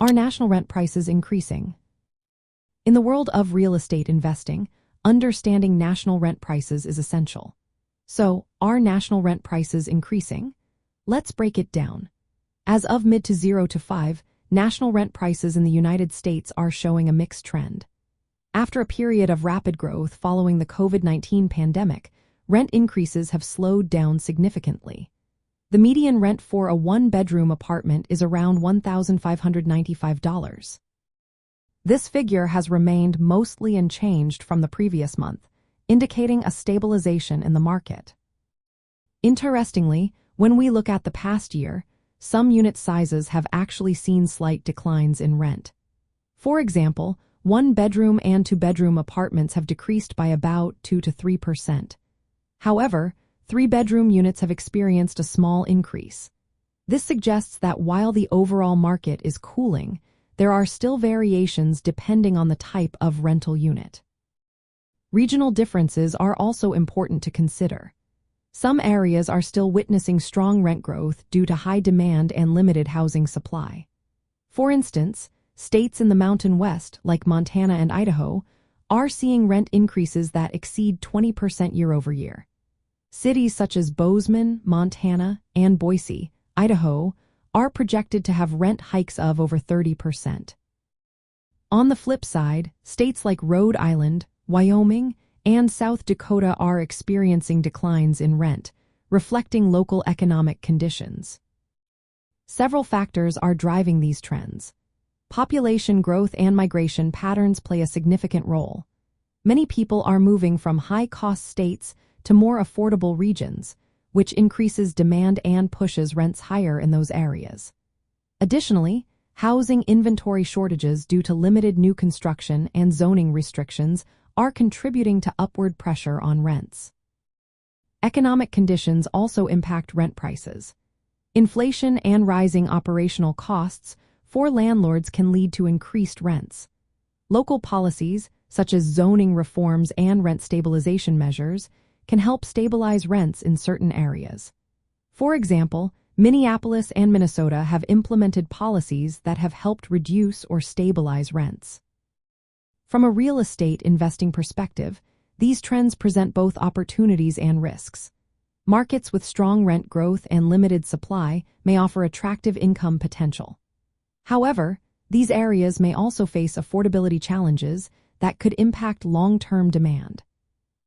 Are national rent prices increasing? In the world of real estate investing, understanding national rent prices is essential. So, are national rent prices increasing? Let's break it down. As of mid to 0 to 5, national rent prices in the United States are showing a mixed trend. After a period of rapid growth following the COVID-19 pandemic, rent increases have slowed down significantly. The median rent for a one-bedroom apartment is around $1,595. This figure has remained mostly unchanged from the previous month, indicating a stabilization in the market. Interestingly, when we look at the past year, some unit sizes have actually seen slight declines in rent. For example, one-bedroom and two-bedroom apartments have decreased by about 2 to 3%. However, three-bedroom units have experienced a small increase. This suggests that while the overall market is cooling, there are still variations depending on the type of rental unit. Regional differences are also important to consider. Some areas are still witnessing strong rent growth due to high demand and limited housing supply. For instance, states in the Mountain West, like Montana and Idaho, are seeing rent increases that exceed 20% year over year. Cities such as Bozeman, Montana, and Boise, Idaho, are projected to have rent hikes of over 30%. On the flip side, states like Rhode Island, Wyoming, and South Dakota are experiencing declines in rent, reflecting local economic conditions. Several factors are driving these trends. Population growth and migration patterns play a significant role. Many people are moving from high-cost states to more affordable regions, which increases demand and pushes rents higher in those areas. Additionally, housing inventory shortages due to limited new construction and zoning restrictions are contributing to upward pressure on rents. Economic conditions also impact rent prices. Inflation and rising operational costs for landlords can lead to increased rents. Local policies, such as zoning reforms and rent stabilization measures, can help stabilize rents in certain areas. For example, Minneapolis and Minnesota have implemented policies that have helped reduce or stabilize rents. From a real estate investing perspective, these trends present both opportunities and risks. Markets with strong rent growth and limited supply may offer attractive income potential. However, these areas may also face affordability challenges that could impact long-term demand.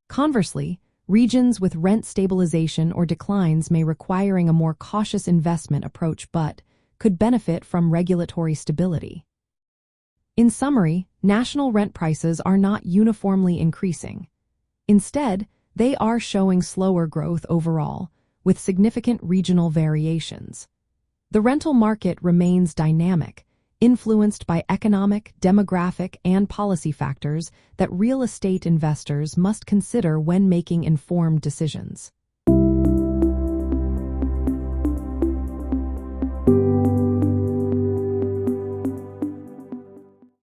Conversely, regions with rent stabilization or declines may require a more cautious investment approach but could benefit from regulatory stability. In summary, national rent prices are not uniformly increasing. Instead, they are showing slower growth overall, with significant regional variations. The rental market remains dynamic, influenced by economic, demographic, and policy factors that real estate investors must consider when making informed decisions.